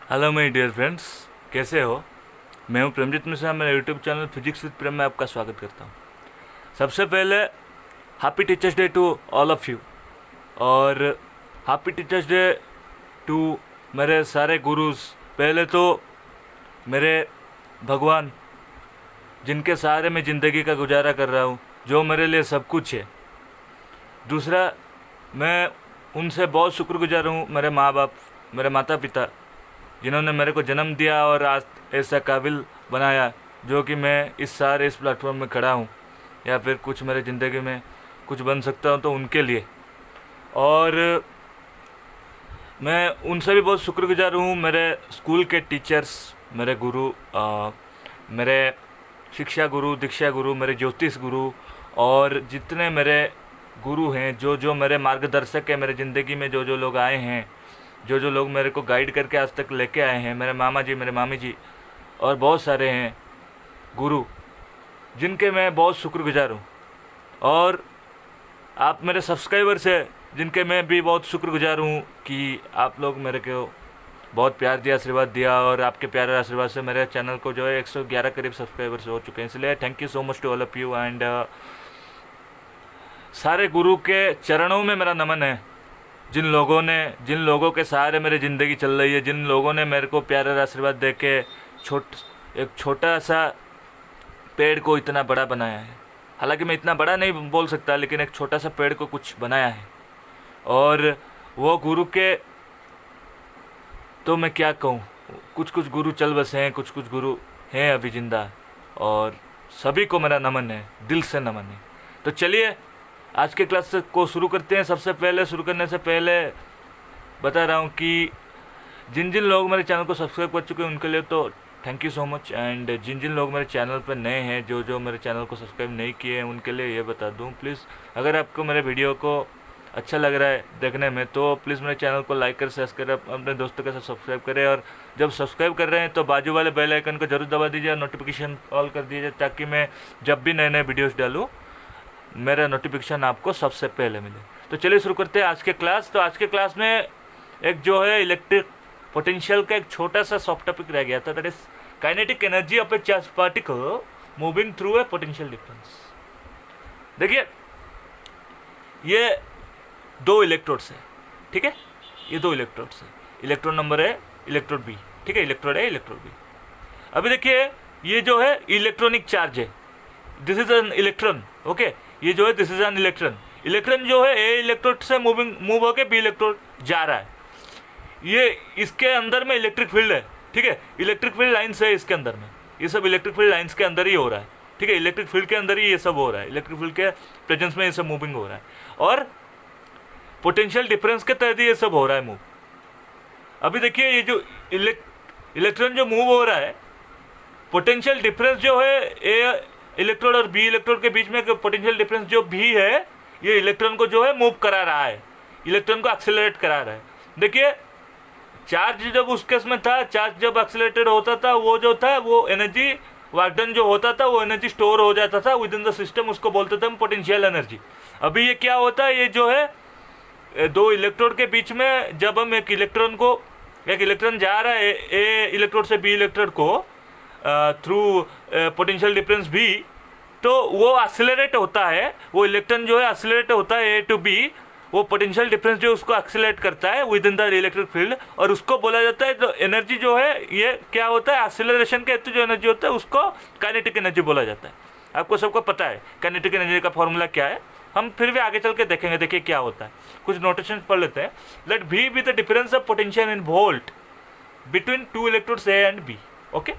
Hello my dear friends, कैसे हो। मैं हूं प्रेमजीत मिश्रा। मेरे YouTube channel physics with Prem में आपका स्वागत करता हूं। सबसे पहले happy teachers day to all of you, और हैप्पी टीचर्स डे टू मेरे सारे गुरुज। पहले तो मेरे भगवान, जिनके सहारे मैं ज़िंदगी का गुजारा कर रहा हूं, जो मेरे लिए सब कुछ है। दूसरा, मैं उनसे बहुत शुक्रगुजार हूँ, मेरे माँ बाप, मेरे माता पिता, जिन्होंने मेरे को जन्म दिया और आज ऐसा काबिल बनाया जो कि मैं इस प्लेटफॉर्म में खड़ा हूँ, या फिर कुछ मेरे ज़िंदगी में कुछ बन सकता हूँ तो उनके लिए। और मैं उनसे भी बहुत शुक्रगुजार हूँ, मेरे स्कूल के टीचर्स, मेरे गुरु, मेरे शिक्षा गुरु, दीक्षा गुरु, मेरे ज्योतिष गुरु, और जितने मेरे गुरु हैं, जो जो मेरे मार्गदर्शक हैं मेरे ज़िंदगी में, जो जो लोग आए हैं, जो जो लोग मेरे को गाइड करके आज तक लेके आए हैं, मेरे मामा जी, मेरे मामी जी, और बहुत सारे हैं गुरु जिनके मैं बहुत शुक्रगुजार हूँ। और आप मेरे सब्सक्राइबर्स हैं, जिनके मैं भी बहुत शुक्रगुजार हूँ कि आप लोग मेरे को बहुत प्यार दिया, आशीर्वाद दिया, और आपके प्यारे आशीर्वाद से मेरे चैनल को जो है 111 करीब सब्सक्राइबर्स हो चुके हैं। इसलिए thank you so much to all of you. And सारे गुरु के चरणों में मेरा नमन है, जिन लोगों के सहारे मेरी ज़िंदगी चल रही है, जिन लोगों ने मेरे को प्यारा आशीर्वाद दे के एक छोटा सा पेड़ को इतना बड़ा बनाया है। हालांकि मैं इतना बड़ा नहीं बोल सकता, लेकिन एक छोटा सा पेड़ को कुछ बनाया है। और वो गुरु के तो मैं क्या कहूँ, कुछ कुछ गुरु चल बसे हैं, कुछ कुछ गुरु हैं अभी जिंदा, और सभी को मेरा नमन है, दिल से नमन है। तो चलिए आज के क्लास को शुरू करते हैं। सबसे पहले शुरू करने से पहले बता रहा हूँ कि जिन जिन लोग मेरे चैनल को सब्सक्राइब कर चुके हैं उनके लिए तो thank you so much. And जिन जिन लोग मेरे चैनल पर नए हैं, जो जो मेरे चैनल को सब्सक्राइब नहीं किए हैं, उनके लिए ये बता दूँ, प्लीज़ अगर आपको मेरे वीडियो को अच्छा लग रहा है देखने में, तो प्लीज़ मेरे चैनल को लाइक कर, शेयर कर, अपने दोस्तों के साथ सब्सक्राइब करें। और जब सब्सक्राइब कर रहे हैं तो बाजू वाले बेल आइकन को जरूर दबा दीजिए और नोटिफिकेशन ऑल कर दीजिए, ताकि मैं जब भी नए नए वीडियोज़ डालूँ मेरा नोटिफिकेशन आपको सबसे पहले मिले। तो चलिए शुरू करते हैं आज के क्लास। तो आज के क्लास में एक जो है इलेक्ट्रिक पोटेंशियल का एक छोटा सा सॉफ्ट टॉपिक रह गया था, that is kinetic energy of A charge particle moving through a potential difference. देखिए, ये दो इलेक्ट्रोड्स है, ठीक है, ये दो इलेक्ट्रोड्स है, इलेक्ट्रोड नंबर है, इलेक्ट्रोड बी, ठीक है, इलेक्ट्रोड है, इलेक्ट्रोड बी। अभी देखिए, ये जो है इलेक्ट्रॉनिक चार्ज है, this is an electron, okay, ये जो है this is an electron. Electron जो है ए इलेक्ट्रोड से मूव होकर बी इलेक्ट्रोड जा रहा है। ये इसके अंदर में इलेक्ट्रिक फील्ड है, ठीक है, इलेक्ट्रिक फील्ड लाइन्स है इसके अंदर में, ये सब इलेक्ट्रिक फील्ड लाइन्स के अंदर ही हो रहा है, ठीक है, इलेक्ट्रिक फील्ड के अंदर ही ये सब हो रहा है, इलेक्ट्रिक फील्ड के प्रेजेंस में ये सब मूविंग हो रहा है, और पोटेंशियल डिफरेंस के तहत ये सब हो रहा है मूव। अभी देखिए, ये जो इलेक्ट्रॉन जो मूव हो रहा है, पोटेंशियल डिफरेंस जो है ए इलेक्ट्रोड और बी इलेक्ट्रोड के बीच में पोटेंशियल डिफरेंस जो भी है, ये इलेक्ट्रॉन को जो है मूव करा रहा है, इलेक्ट्रॉन को एक्सेलरेट करा रहा है। देखिए, चार्ज जब उस केस में था, चार्ज जब एक्सेलरेटेड होता था, वो जो था वो एनर्जी वर्क डन जो होता था, वो एनर्जी स्टोर हो जाता था विद इन द सिस्टम, उसको बोलते थे हम पोटेंशियल एनर्जी। अभी ये क्या होता है, ये जो है दो इलेक्ट्रोड के बीच में, जब हम एक इलेक्ट्रॉन जा रहा है ए इलेक्ट्रोड से बी इलेक्ट्रोड को थ्रू पोटेंशियल डिफरेंस भी, तो वो एक्सेलरेट होता है, वो इलेक्ट्रॉन जो है एक्सेलरेट होता है ए टू बी, वो पोटेंशियल डिफरेंस जो उसको एक्सेलरेट करता है with in the electric field, और उसको बोला जाता है, तो एनर्जी जो है ये क्या होता है, एक्सेलरेशन के जो एनर्जी होता है उसको काइनेटिक एनर्जी बोला जाता है। आपको सबको पता है काइनेटिक एनर्जी का फॉर्मूला क्या है, हम फिर भी आगे चल के देखेंगे। देखिए क्या होता है, कुछ नोटेशन पढ़ लेते हैं। Let V be the difference of potential in volt between two electrodes A and B, okay.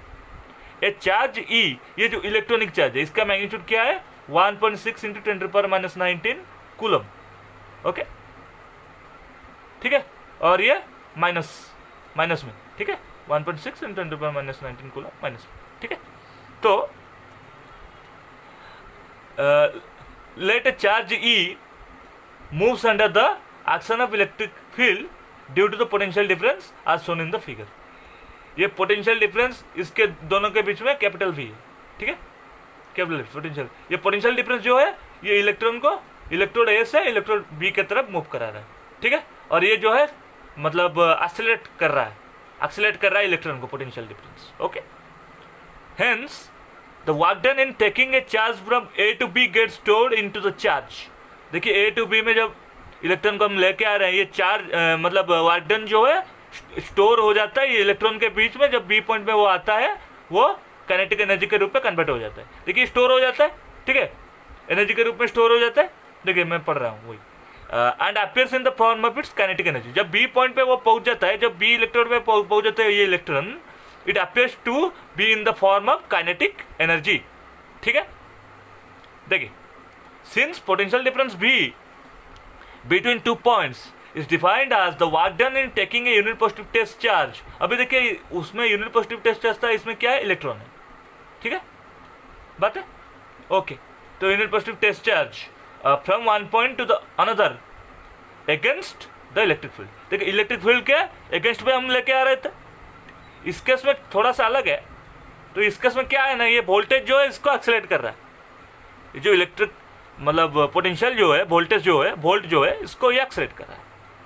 A charge E, ये जो इलेक्ट्रॉनिक चार्ज है, इसका मैग्नीट्यूड क्या है, 1.6 × 10⁻⁹ कूलम, ओके, ठीक है, और ये माइनस में, ठीक है, 1.6 × 10⁻⁹ कूलम माइनस में, ठीक है। तो let a charge E moves under the action of electric field due to the potential difference as shown in the figure। ये पोटेंशियल डिफरेंस इसके दोनों के बीच में कैपिटल V है, ठीक है, कैपिटल पोटेंशियल। ये पोटेंशियल डिफरेंस जो है, ये इलेक्ट्रॉन को इलेक्ट्रोड ए से इलेक्ट्रोड बी की तरफ मूव करा रहा है, ठीक है, और ये जो है मतलब एक्सेलरेट कर रहा है, एक्सीलरेट कर रहा है इलेक्ट्रॉन को, potential difference. Okay, hence the work done in taking a charge from A to B get stored into the charge. देखिए ए टू बी में जब इलेक्ट्रॉन को हम लेके आ रहे हैं, ये चार्ज मतलब वर्क डन जो है स्टोर हो जाता है ये इलेक्ट्रॉन के बीच में, जब बी पॉइंट में वो आता है वो काइनेटिक एनर्जी के रूप में कन्वर्ट हो जाता है। देखिए स्टोर हो जाता है, ठीक है, एनर्जी के रूप में स्टोर हो जाता है। देखिए मैं पढ़ रहा हूँ वही, and appears in the form of its kinetic energy. जब बी पॉइंट पे वो पहुंच जाता है, जब बी इलेक्ट्रोड पे पहुंच जाता है ये electron, it appears to be in the form of kinetic energy. ठीक है, देखिए since potential difference V between two points is defined as the work done in taking a unit positive test charge. अभी देखिए उसमें unit positive test charge था, इसमें क्या है, इलेक्ट्रॉन है। ठीक है, बात है, ओके। तो unit positive test charge from one point to the another against the electric field. देखिए इलेक्ट्रिक फील्ड के अगेंस्ट पे हम लेके आ रहे थे, इस केस में थोड़ा सा अलग है। तो इस केस में क्या है ना, ये वोल्टेज जो है इसको एक्सेलरेट कर रहा है, ये जो इलेक्ट्रिक मतलब पोटेंशियल जो है, वोल्टेज जो है, वोल्ट जो है, इसको ये एक्सेलरेट कर रहा है,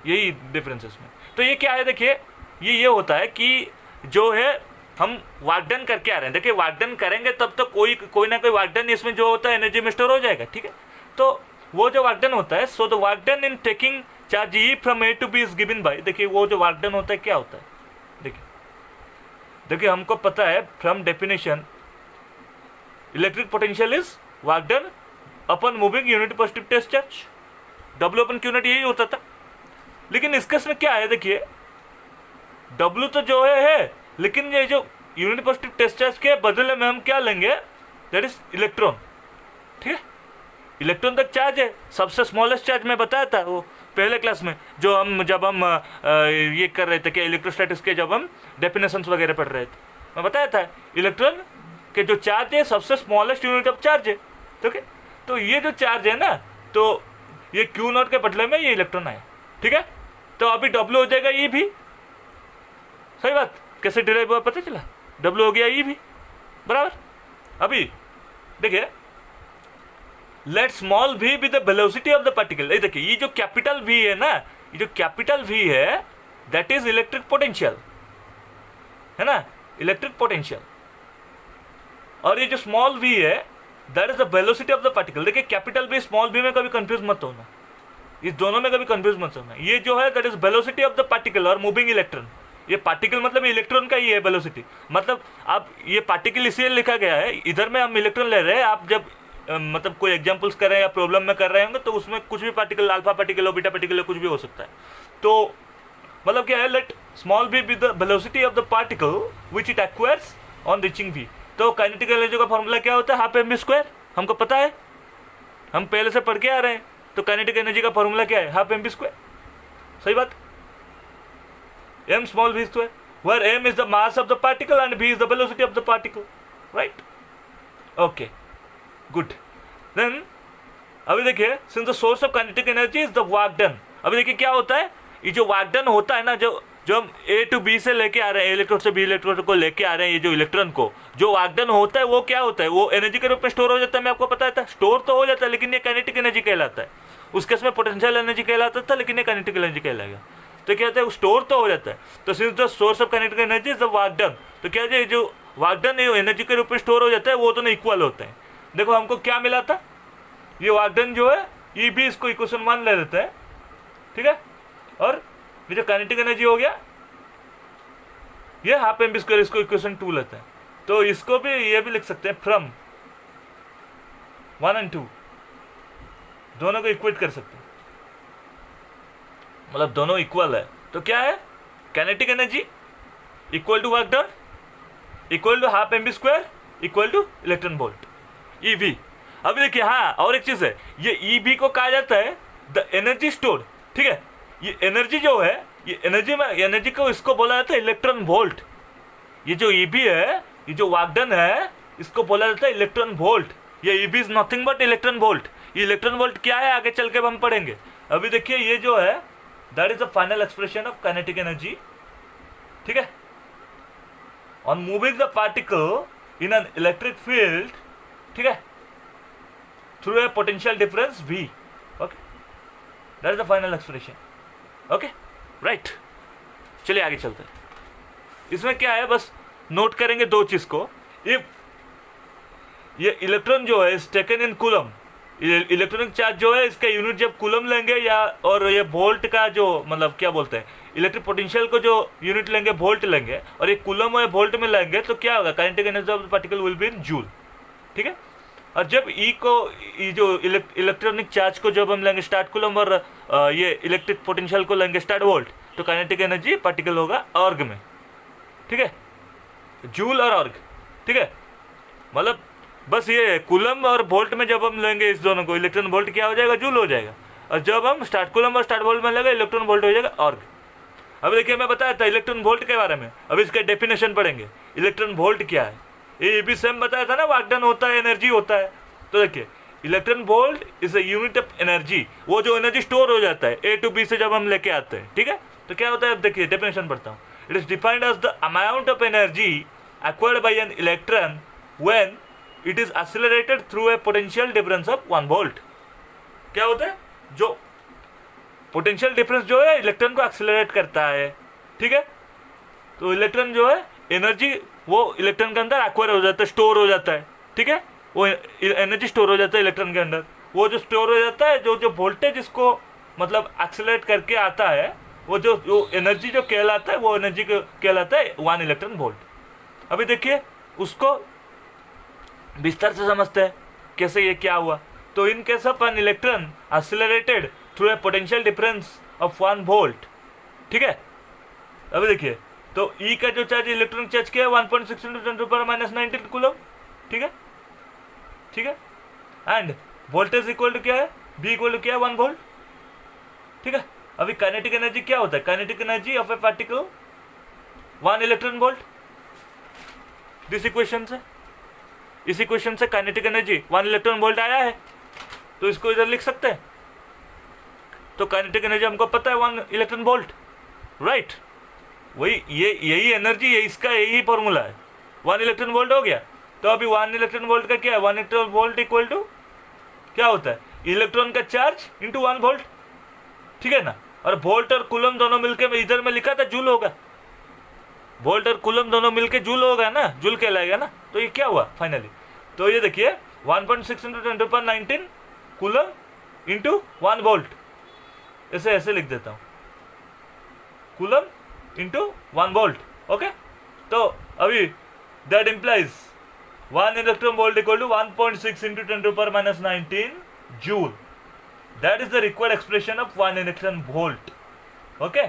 यही डिफरेंस है इसमें। तो ये क्या है, देखिए ये होता है कि जो है हम वर्क डन करके आ रहे हैं। देखिए वर्क डन करेंगे तब तो कोई ना कोई वर्क डन इसमें जो होता है एनर्जी में स्टोर हो जाएगा। ठीक है, तो वो जो वर्क डन होता है, so the work done in taking charge E from A to B is given by. देखिए वो जो वर्क डन होता है क्या होता है, देखिए हमको पता है from definition electric potential is work done upon moving unit positive test charge, W upon Q naught यही होता था। लेकिन इस केस में क्या है, देखिए डब्ल्यू तो जो है, लेकिन ये जो यूनिट पॉजिटिव टेस्ट चार्ज के बदले में हम क्या लेंगे, दैट इज इलेक्ट्रॉन। ठीक है, इलेक्ट्रॉन तक चार्ज है, सबसे स्मॉलेस्ट चार्ज मैं बताया था वो पहले क्लास में, जब हम ये कर रहे थे कि इलेक्ट्रोस्टैटिक्स के जब हम डेफिनेशंस वगैरह पढ़ रहे थे, मैं बताया था इलेक्ट्रॉन के जो चार्ज है सबसे स्मॉलेस्ट यूनिट ऑफ चार्ज है। ठीक है, तो ये जो चार्ज है ना, तो ये क्यू नॉट के बदले में ये इलेक्ट्रॉन आया। ठीक है, तो अभी डब्ल्यू हो जाएगा ई भी, सही बात, कैसे डिराइव हुआ पता चला, डब्ल्यू हो गया ई भी बराबर। अभी देखिए let small v be the velocity of the particle. देखिए ये जो कैपिटल वी है ना, ये जो कैपिटल वी है दैट इज इलेक्ट्रिक पोटेंशियल, है ना, इलेक्ट्रिक पोटेंशियल। और ये जो स्मॉल वी है that is the velocity of the particle. देखिए कैपिटल वी स्मॉल वी में कभी कंफ्यूज मत होना, इस दोनों में कभी कंफ्यूज मत होना। ये जो है that is velocity of the particle और मूविंग इलेक्ट्रॉन। ये पार्टिकल मतलब इलेक्ट्रॉन का ही है वेलोसिटी, मतलब आप ये पार्टिकल इसलिए लिखा गया है, इधर में हम इलेक्ट्रॉन ले रहे हैं। आप जब मतलब कोई एग्जांपल्स कर रहे हैं या प्रॉब्लम में कर रहे होंगे तो उसमें कुछ भी पार्टिकल, अल्फा पार्टिकल हो, बीटा पार्टिकल हो, कुछ भी हो सकता है। तो मतलब क्या है, let small v be the velocity of the particle which it acquires on reaching V. तो काइनेटिक एनर्जी का फॉर्मूला क्या होता है, हाफ एम वी स्क्वायर, हमको पता है, हम पहले से पढ़ के आ रहे हैं। तो काइनेटिक एनर्जी का फॉर्मूला क्या है, हाफ एम वी स्क्वायर, सही बात, m small v square, where m is the mass of the particle and v is the velocity of the particle, right? Okay, good. Then अभी देखिए since the source of kinetic energy is the work done, अभी देखिए क्या होता है, ये जो work done होता है ना, जो हम ए टू बी से लेके आ रहे हैं, इलेक्ट्रोड से बी इलेक्ट्रोड को लेके आ रहे हैं, ये जो इलेक्ट्रॉन को जो वर्क डन होता है वो क्या होता है, वो एनर्जी के रूप में स्टोर हो जाता है। मैं आपको बताया था, स्टोर तो हो जाता है लेकिन ये काइनेटिक एनर्जी कहलाता है। उस केस में पोटेंशियल एनर्जी कहलाता था, लेकिन ये काइनेटिक एनर्जी कहलाएगा। तो क्या होता है, स्टोर तो हो जाता है। तो since the source of kinetic energy is the work done, तो क्या है, जो वर्क डन एनर्जी के रूप में स्टोर हो जाता है वो तो इक्वल होता है। देखो हमको क्या मिला था, ये वर्क डन जो है ये भी इसको इक्वेशन 1 ले लेते हैं, ठीक है, और ये जो काइनेटिक एनर्जी हो गया ये हाफ एम बी स्क्वायर, इसको इक्वेशन 2 लेते हैं। तो इसको भी ये भी लिख सकते हैं फ्रॉम 1 और 2, दोनों को इक्वेट कर सकते हैं, मतलब दोनों इक्वल है। तो क्या है, kinetic energy equal to work done equal to half m v square equal to electron volt e V. अभी देखिए हाँ, और एक चीज है, ये ई वी को कहा जाता है द एनर्जी स्टोर्ड। ठीक है, ये एनर्जी जो है, ये एनर्जी में एनर्जी को इसको बोला जाता है इलेक्ट्रॉन वोल्ट। ये जो ई बी है, ये जो वर्क डन है, इसको बोला जाता है इलेक्ट्रॉन वोल्ट। ये e V is nothing but electron volt. ये इलेक्ट्रॉन वोल्ट क्या है आगे चल के हम पढ़ेंगे। अभी देखिए ये जो है that is the final expression of kinetic energy, ठीक है, on moving the particle in an electric field, ठीक है, through a potential difference V। Okay, that is the final expression. Okay, right, चलिए आगे चलते हैं। इसमें क्या है, बस नोट करेंगे दो चीज़ को। इफ ये इलेक्ट्रॉन जो है is taken in coulomb, electronic charge जो है इसका यूनिट जब कूलम लेंगे या, और ये वोल्ट का जो मतलब क्या बोलते हैं, इलेक्ट्रिक पोटेंशियल को जो यूनिट लेंगे वोल्ट लेंगे, और ये कूलम और वोल्ट में लेंगे, तो क्या होगा, kinetic energy of the particle will be in joule. ठीक है। और जब ई को, ये जो इलेक्ट्रॉनिक चार्ज को जब हम लेंगे स्टार्ट कूलम और ये इलेक्ट्रिक पोटेंशियल को लेंगे स्टार्ट वोल्ट, तो काइनेटिक एनर्जी पार्टिकल होगा ऑर्ग में। ठीक है, जूल और ऑर्ग। ठीक है, मतलब बस ये कूलम और वोल्ट में जब हम लेंगे इस दोनों को, इलेक्ट्रॉन वोल्ट क्या हो जाएगा, जूल हो जाएगा। और जब हम स्टार्ट कूलम और स्टार्ट वोल्ट में लेंगे, इलेक्ट्रॉन वोल्ट हो जाएगा ऑर्ग। अब देखिए मैं बताया था इलेक्ट्रॉन वोल्ट के बारे में, अब इसका डेफिनेशन पढ़ेंगे। इलेक्ट्रॉन वोल्ट क्या है, ये भी सेम बताया था ना, वाकडन होता है, एनर्जी होता है। तो देखिए electron volt is a unit of energy, वो जो एनर्जी स्टोर हो जाता है ए टू बी से जब हम लेके आते हैं। ठीक है, तो क्या होता है, अब देखिए डेफिनेशन पढ़ता हूँ। It is defined as the amount of energy acquired by an electron when it is accelerated through a potential difference of 1 volt. क्या होता है, जो पोटेंशियल डिफरेंस जो है इलेक्ट्रॉन को एक्सेलरेट करता है। ठीक है, तो इलेक्ट्रॉन जो है एनर्जी वो इलेक्ट्रॉन के अंदर एक्वायर हो जाता है, स्टोर हो जाता है। ठीक है, वो एनर्जी स्टोर हो जाता है इलेक्ट्रॉन के अंदर। वो जो स्टोर हो जाता है, जो वोल्टेज इसको मतलब एक्सेलरेट करके आता है, वो जो एनर्जी जो कहलाता है, वो एनर्जी कहलाता है 1 इलेक्ट्रॉन वोल्ट। अभी देखिए उसको विस्तार से समझते हैं कैसे ये क्या हुआ। तो in case of an electron accelerated through a potential difference of 1 volt. ठीक है, अभी देखिए तो ई का जो चार्ज, इलेक्ट्रॉनिक चार्ज क्या है, 1.6 × 10⁻⁹ कूलम। ठीक है, ठीक है, एंड वोल्टेज इक्वल टू क्या है, बी इक्वल टू क्या है, 1 वोल्ट। ठीक है, अभी काइनेटिक एनर्जी क्या होता है, kinetic energy of A particle 1 electron volt. This equation से, इस इक्वेशन से काइनेटिक एनर्जी 1 इलेक्ट्रॉन वोल्ट आया है, तो इसको इधर लिख सकते हैं। तो काइनेटिक एनर्जी हमको पता है 1 इलेक्ट्रॉन वोल्ट, राइट। वही यही एनर्जी है, इसका यही फॉर्मूला है। 1 इलेक्ट्रॉन वोल्ट हो गया, तो अभी 1 इलेक्ट्रॉन वोल्ट का क्या है, 1 इलेक्ट्रॉन वोल्ट इक्वल टू क्या होता है, इलेक्ट्रॉन का चार्ज इंटू 1 वोल्ट। ठीक है ना, और वोल्ट और कूलम दोनों मिलकर, इधर में लिखा था जूल होगा, वोल्ट और कूलम दोनों मिलके जूल होगा ना, जूल कहलाएगा ना। तो ये क्या हुआ फाइनली, तो ये देखिए 1.6 × 10⁻⁹ कूलम इंटू 1 वोल्ट, ऐसे लिख देता हूँ, कूलम इंटू 1 वोल्ट। ओके, तो अभी that implies 1 electron volt equal to 1.6 × 10⁻⁹ joule. That is the required expression of 1 electron volt. Okay,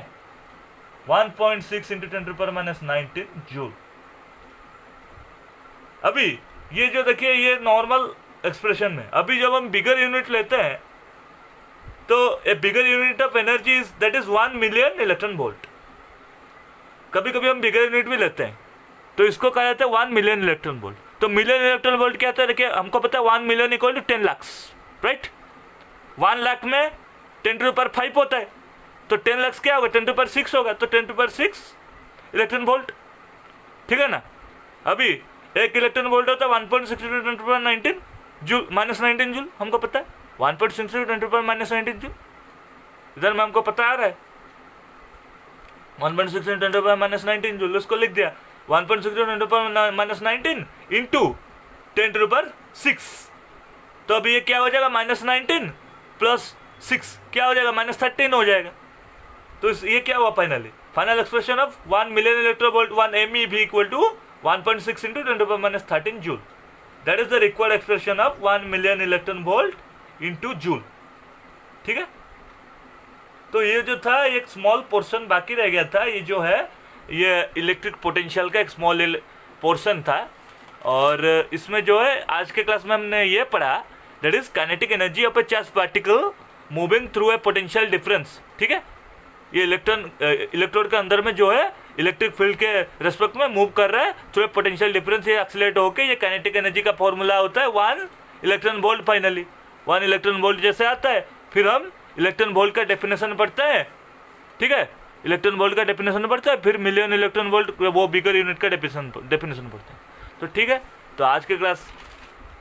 1.6 × 10⁻⁹ joule. अभी ये जो देखिए ये नॉर्मल एक्सप्रेशन में, अभी जब हम बिगर यूनिट लेते हैं, तो a bigger unit of energy is that is 1 million electron volt. कभी कभी हम बिगर यूनिट भी लेते हैं, तो इसको कहा जाता है 1 मिलियन इलेक्ट्रॉन वोल्ट। तो मिलियन इलेक्ट्रॉन वोल्ट क्या होता है, देखिए हमको पता है 1 million equal to 10 lakh, right. 1 lakh में 10⁵ होता है, तो 10 लाख क्या होगा, 10⁶ होगा, तो 10⁶ इलेक्ट्रॉन वोल्ट। ठीक है ना, अभी 1 इलेक्ट्रॉन वोल्ट होता है 1.6 × 10⁻⁹ जूल, -19 जूल, हमको पता है 1.6 × 10⁻⁹ जूल। इधर में हमको पता आ रहा है 1.6 × 10⁻⁹ जूल, उसको लिख दिया 1.6 × 10⁻⁹ इंटू 10⁶। तो अभी ये क्या हो जाएगा, -19 + 6 क्या हो जाएगा, -13 हो जाएगा। तो ये क्या हुआ final expression of 1 million electron volt 1 MeV equal to 1.6 × 10⁻⁷ joule. That is the required expression of 1 million electron volt into joule. ठीक है, तो ये जो था एक स्मॉल पोर्शन बाकी रह गया था, ये जो है ये इलेक्ट्रिक पोटेंशियल का एक स्मॉल पोर्शन था। और इसमें जो है आज के क्लास में हमने ये पढ़ा, that is kinetic energy of A charge particle moving through a potential difference. ठीक है, ये इलेक्ट्रोड के अंदर में जो है इलेक्ट्रिक फील्ड के रेस्पेक्ट में मूव कर रहा है थ्रू ए पोटेंशियल डिफरेंस, ये एक्सीलरेट होकर ये काइनेटिक एनर्जी का फॉर्मूला होता है 1 electron volt. Finally 1 electron volt जैसे आता है, फिर हम इलेक्ट्रॉन वोल्ट का डेफिनेशन पढ़ते हैं। ठीक है, इलेक्ट्रॉन वोल्ट का डेफिनेशन पढ़ते हैं, फिर मिलियन इलेक्ट्रॉन वोल्ट वो बिगर यूनिट का डेफिनेशन पढ़ते हैं। तो ठीक है, तो आज के क्लास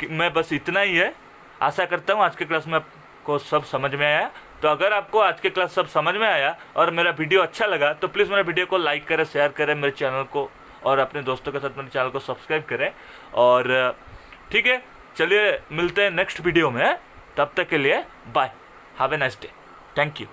में बस इतना ही है। आशा करता हूँ आज के क्लास में आपको सब समझ में आया। तो अगर आपको आज के क्लास सब समझ में आया और मेरा वीडियो अच्छा लगा तो प्लीज़ मेरे वीडियो को लाइक करें, शेयर करें मेरे चैनल को, और अपने दोस्तों के साथ मेरे चैनल को सब्सक्राइब करें। और ठीक है, चलिए मिलते हैं नेक्स्ट वीडियो में। तब तक के लिए bye, have a nice day, thank you.